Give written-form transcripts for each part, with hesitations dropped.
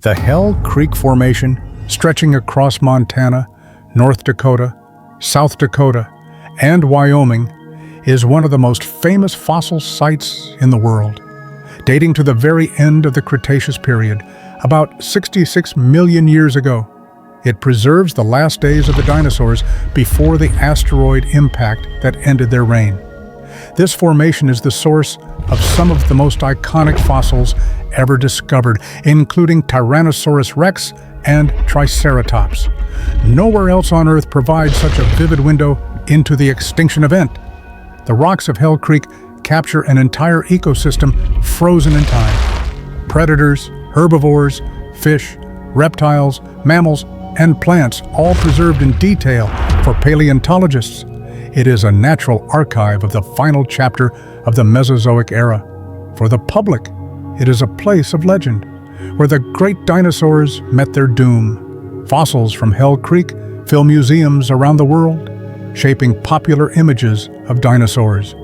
The Hell Creek Formation, stretching across Montana, North Dakota, South Dakota, and Wyoming, is one of the most famous fossil sites in the world. Dating to the very end of the Cretaceous period, about 66 million years ago, it preserves the last days of the dinosaurs before the asteroid impact that ended their reign. This formation is the source of some of the most iconic fossils ever discovered, including Tyrannosaurus rex and Triceratops. Nowhere else on Earth provides such a vivid window into the extinction event. The rocks of Hell Creek capture an entire ecosystem frozen in time. Predators, herbivores, fish, reptiles, mammals, and plants, all preserved in detail for paleontologists. It is a natural archive of the final chapter of the Mesozoic era. For the public, it is a place of legend, where the great dinosaurs met their doom. Fossils from Hell Creek fill museums around the world, shaping popular images of dinosaurs.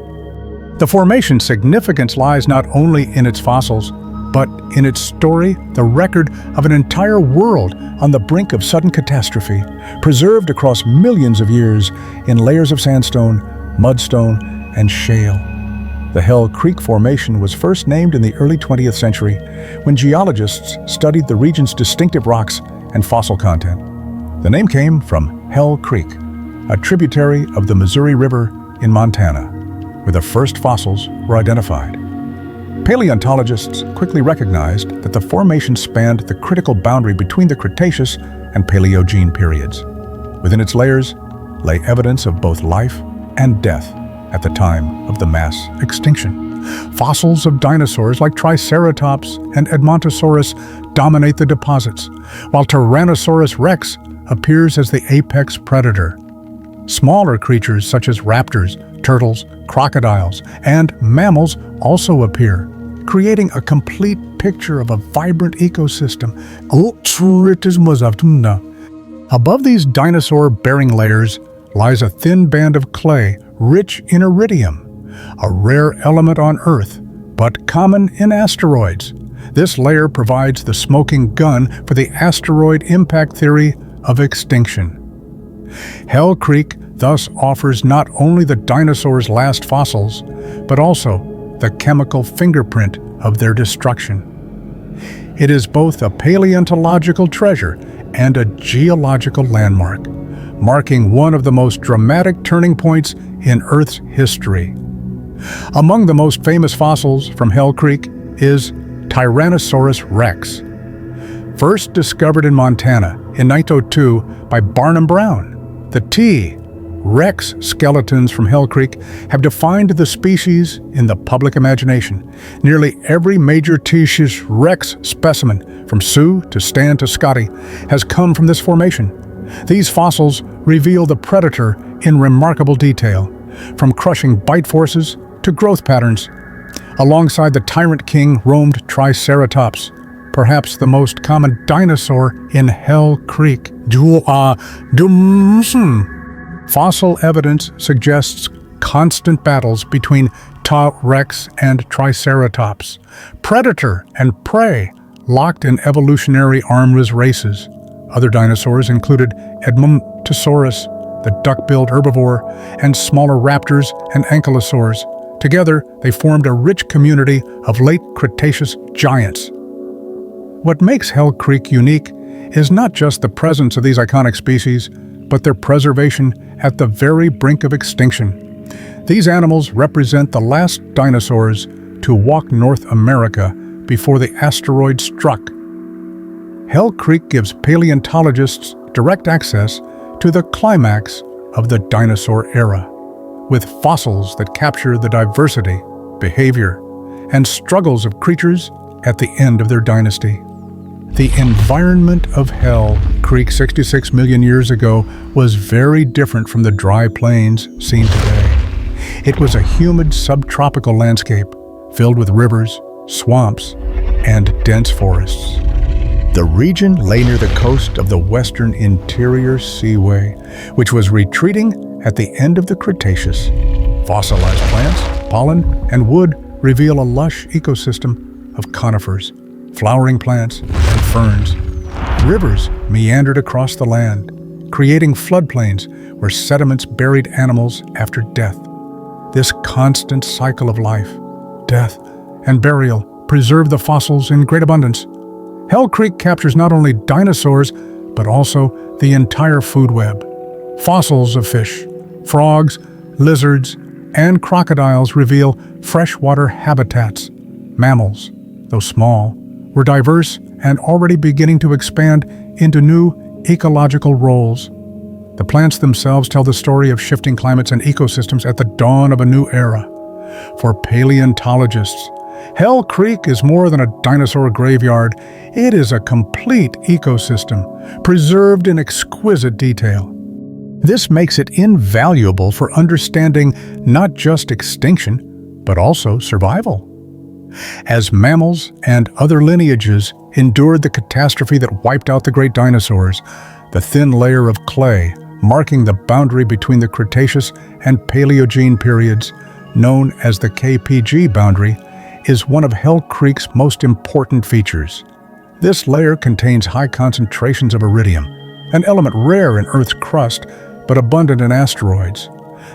The formation's significance lies not only in its fossils, but in its story, the record of an entire world on the brink of sudden catastrophe, preserved across millions of years in layers of sandstone, mudstone, and shale. The Hell Creek Formation was first named in the early 20th century when geologists studied the region's distinctive rocks and fossil content. The name came from Hell Creek, a tributary of the Missouri River in Montana, where the first fossils were identified. Paleontologists quickly recognized that the formation spanned the critical boundary between the Cretaceous and Paleogene periods. Within its layers lay evidence of both life and death at the time of the mass extinction. Fossils of dinosaurs like Triceratops and Edmontosaurus dominate the deposits, while Tyrannosaurus rex appears as the apex predator. Smaller creatures such as raptors, turtles, crocodiles, and mammals also appear, creating a complete picture of a vibrant ecosystem. Above these dinosaur-bearing layers lies a thin band of clay rich in iridium, a rare element on Earth, but common in asteroids. This layer provides the smoking gun for the asteroid impact theory of extinction. Hell Creek thus offers not only the dinosaurs' last fossils, but also the chemical fingerprint of their destruction. It is both a paleontological treasure and a geological landmark, marking one of the most dramatic turning points in Earth's history. Among the most famous fossils from Hell Creek is Tyrannosaurus rex. First discovered in Montana in 1902 by Barnum Brown, the T. rex skeletons from Hell Creek have defined the species in the public imagination. Nearly every major Cretaceous rex specimen, from Sioux to Stan to Scotty, has come from this formation. These fossils reveal the predator in remarkable detail, from crushing bite forces to growth patterns. Alongside the tyrant king roamed Triceratops, perhaps the most common dinosaur in Hell Creek. Fossil evidence suggests constant battles between T-rex and Triceratops, predator and prey locked in evolutionary arms races. Other dinosaurs included Edmontosaurus, the duck-billed herbivore, and smaller raptors and ankylosaurs. Together, they formed a rich community of late Cretaceous giants. What makes Hell Creek unique is not just the presence of these iconic species, but their preservation at the very brink of extinction. These animals represent the last dinosaurs to walk North America before the asteroid struck. Hell Creek gives paleontologists direct access to the climax of the dinosaur era, with fossils that capture the diversity, behavior, and struggles of creatures at the end of their dynasty. The environment of Hell Creek 66 million years ago was very different from the dry plains seen today. It was a humid subtropical landscape filled with rivers, swamps, and dense forests. The region lay near the coast of the Western Interior Seaway, which was retreating at the end of the Cretaceous. Fossilized plants, pollen, and wood reveal a lush ecosystem of conifers, flowering plants, and ferns. Rivers meandered across the land, creating floodplains where sediments buried animals after death. This constant cycle of life, death, and burial preserved the fossils in great abundance. Hell Creek captures not only dinosaurs, but also the entire food web. Fossils of fish, frogs, lizards, and crocodiles reveal freshwater habitats. Mammals, though small, were diverse and already beginning to expand into new ecological roles. The plants themselves tell the story of shifting climates and ecosystems at the dawn of a new era. For paleontologists, Hell Creek is more than a dinosaur graveyard. It is a complete ecosystem, preserved in exquisite detail. This makes it invaluable for understanding not just extinction, but also survival. As mammals and other lineages endured the catastrophe that wiped out the great dinosaurs, the thin layer of clay marking the boundary between the Cretaceous and Paleogene periods, known as the KPG boundary, is one of Hell Creek's most important features. This layer contains high concentrations of iridium, an element rare in Earth's crust but abundant in asteroids.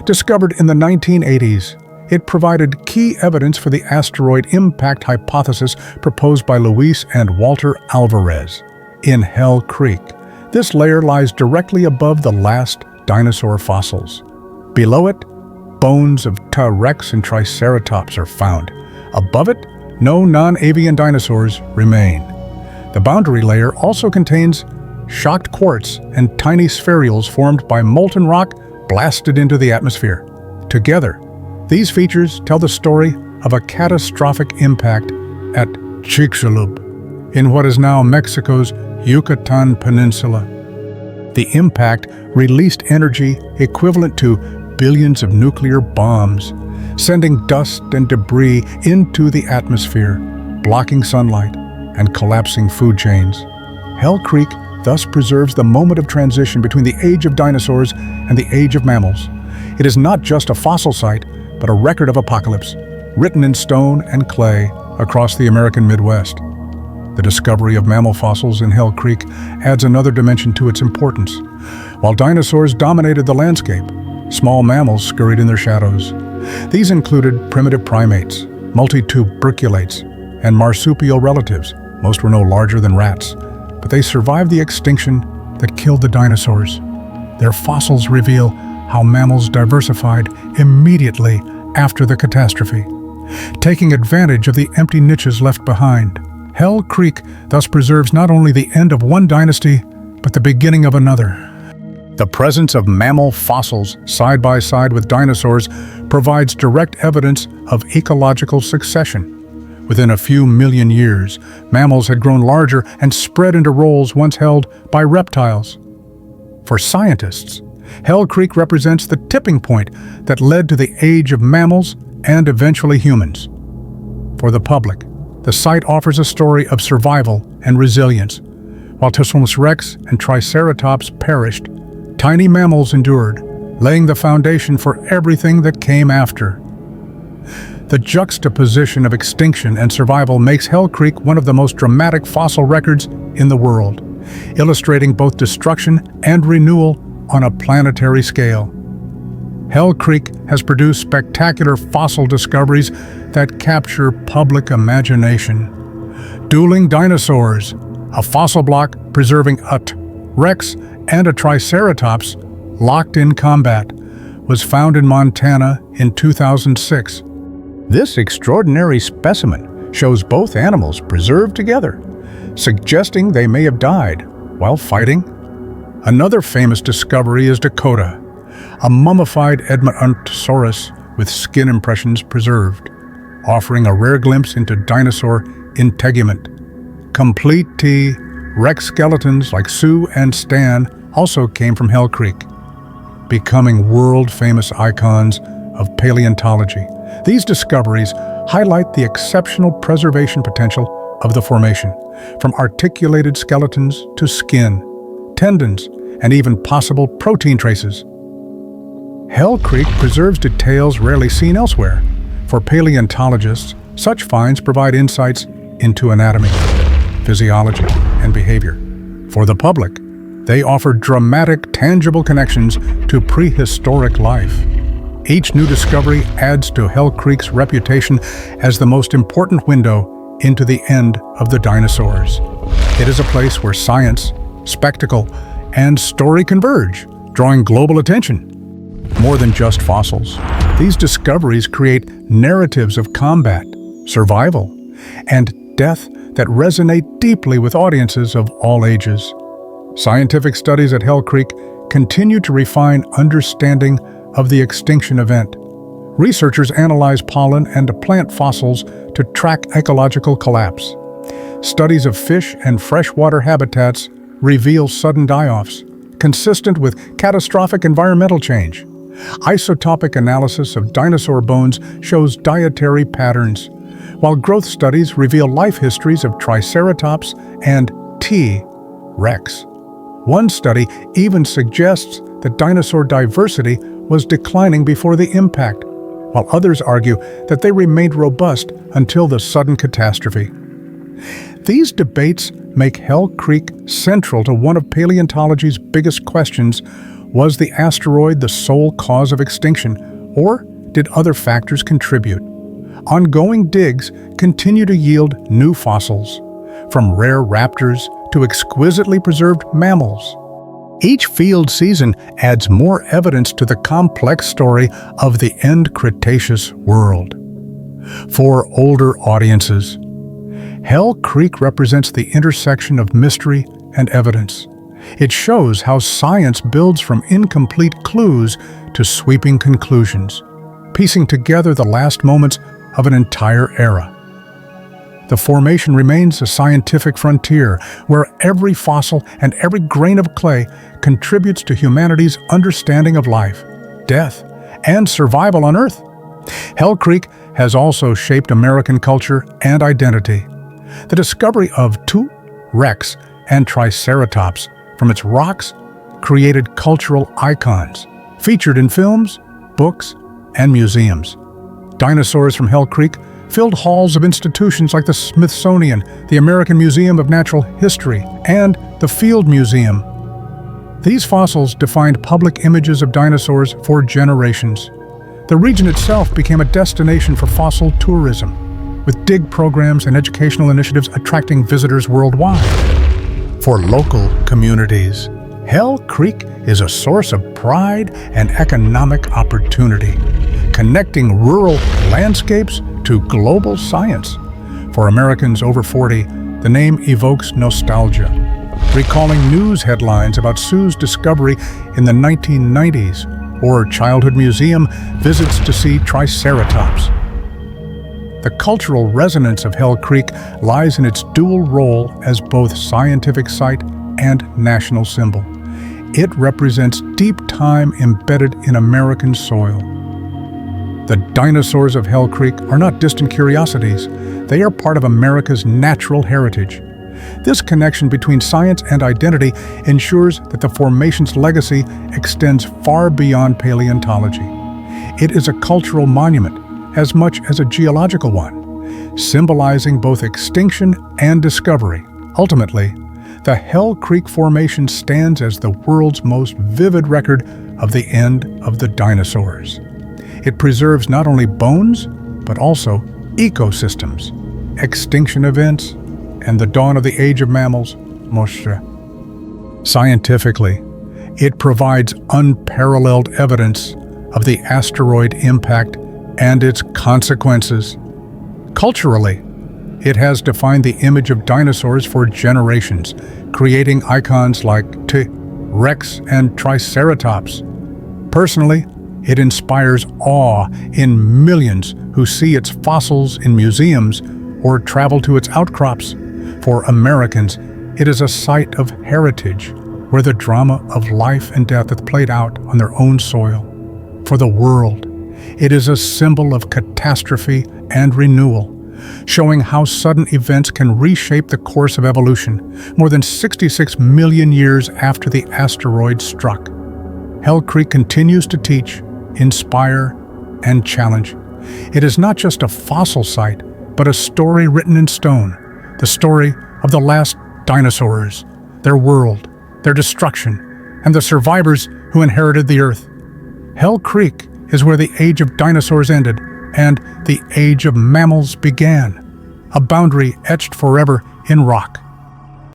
Discovered in the 1980s, it provided key evidence for the asteroid impact hypothesis proposed by Luis and Walter Alvarez. In Hell Creek, this layer lies directly above the last dinosaur fossils. Below it, bones of T-Rex and Triceratops are found. Above it, no non-avian dinosaurs remain. The boundary layer also contains shocked quartz and tiny spherules formed by molten rock blasted into the atmosphere. Together, these features tell the story of a catastrophic impact at Chicxulub, in what is now Mexico's Yucatan Peninsula. The impact released energy equivalent to billions of nuclear bombs, sending dust and debris into the atmosphere, blocking sunlight and collapsing food chains. Hell Creek thus preserves the moment of transition between the Age of Dinosaurs and the Age of Mammals. It is not just a fossil site, but a record of apocalypse, written in stone and clay across the American Midwest. The discovery of mammal fossils in Hell Creek adds another dimension to its importance. While dinosaurs dominated the landscape, small mammals scurried in their shadows. These included primitive primates, multituberculates, and marsupial relatives. Most were no larger than rats, but they survived the extinction that killed the dinosaurs. Their fossils reveal how mammals diversified immediately after the catastrophe, taking advantage of the empty niches left behind. Hell Creek thus preserves not only the end of one dynasty, but the beginning of another. The presence of mammal fossils side by side with dinosaurs provides direct evidence of ecological succession. Within a few million years, mammals had grown larger and spread into roles once held by reptiles. For scientists, Hell Creek represents the tipping point that led to the age of mammals and eventually humans. For the public, the site offers a story of survival and resilience. While Tyrannosaurus rex and Triceratops perished, tiny mammals endured, laying the foundation for everything that came after. The juxtaposition of extinction and survival makes Hell Creek one of the most dramatic fossil records in the world, illustrating both destruction and renewal on a planetary scale. Hell Creek has produced spectacular fossil discoveries that capture public imagination. Dueling dinosaurs, a fossil block preserving a T-Rex and a Triceratops locked in combat, was found in Montana in 2006. This extraordinary specimen shows both animals preserved together, suggesting they may have died while fighting. Another famous discovery is Dakota, a mummified Edmontosaurus with skin impressions preserved, offering a rare glimpse into dinosaur integument. Complete T-Rex skeletons like Sue and Stan also came from Hell Creek, becoming world-famous icons of paleontology. These discoveries highlight the exceptional preservation potential of the formation, from articulated skeletons to skin, tendons, and even possible protein traces. Hell Creek preserves details rarely seen elsewhere. For paleontologists, such finds provide insights into anatomy, physiology, and behavior. For the public, they offer dramatic, tangible connections to prehistoric life. Each new discovery adds to Hell Creek's reputation as the most important window into the end of the dinosaurs. It is a place where science, spectacle, and story converge, drawing global attention. More than just fossils, these discoveries create narratives of combat, survival, and death that resonate deeply with audiences of all ages. Scientific studies at Hell Creek continue to refine understanding of the extinction event. Researchers analyze pollen and plant fossils to track ecological collapse. Studies of fish and freshwater habitats reveal sudden die-offs, consistent with catastrophic environmental change. Isotopic analysis of dinosaur bones shows dietary patterns, while growth studies reveal life histories of Triceratops and T. rex. One study even suggests that dinosaur diversity was declining before the impact, while others argue that they remained robust until the sudden catastrophe. These debates make Hell Creek central to one of paleontology's biggest questions: was the asteroid the sole cause of extinction, or did other factors contribute? Ongoing digs continue to yield new fossils, from rare raptors to exquisitely preserved mammals. Each field season adds more evidence to the complex story of the end Cretaceous world. For older audiences, Hell Creek represents the intersection of mystery and evidence. It shows how science builds from incomplete clues to sweeping conclusions, piecing together the last moments of an entire era. The formation remains a scientific frontier where every fossil and every grain of clay contributes to humanity's understanding of life, death, and survival on Earth. Hell Creek has also shaped American culture and identity. The discovery of T. rex and Triceratops from its rocks created cultural icons, featured in films, books, and museums. Dinosaurs from Hell Creek filled halls of institutions like the Smithsonian, the American Museum of Natural History, and the Field Museum. These fossils defined public images of dinosaurs for generations. The region itself became a destination for fossil tourism, with dig programs and educational initiatives attracting visitors worldwide. For local communities, Hell Creek is a source of pride and economic opportunity, connecting rural landscapes to global science. For Americans over 40, the name evokes nostalgia, recalling news headlines about Sue's discovery in the 1990s or childhood museum visits to see Triceratops. The cultural resonance of Hell Creek lies in its dual role as both scientific site and national symbol. It represents deep time embedded in American soil. The dinosaurs of Hell Creek are not distant curiosities. They are part of America's natural heritage. This connection between science and identity ensures that the formation's legacy extends far beyond paleontology. It is a cultural monument as much as a geological one, symbolizing both extinction and discovery. Ultimately, the Hell Creek Formation stands as the world's most vivid record of the end of the dinosaurs. It preserves not only bones, but also ecosystems, extinction events, and the dawn of the Age of Mammals, Moshe. Scientifically, it provides unparalleled evidence of the asteroid impact and its consequences. Culturally, it has defined the image of dinosaurs for generations, creating icons like T. rex and Triceratops. Personally, it inspires awe in millions who see its fossils in museums or travel to its outcrops. For Americans, it is a site of heritage where the drama of life and death is played out on their own soil. For the world, it is a symbol of catastrophe and renewal, showing how sudden events can reshape the course of evolution more than 66 million years after the asteroid struck. Hell Creek continues to teach, inspire, and challenge. It is not just a fossil site, but a story written in stone, the story of the last dinosaurs, their world, their destruction, and the survivors who inherited the Earth. Hell Creek is where the Age of Dinosaurs ended and the Age of Mammals began, a boundary etched forever in rock.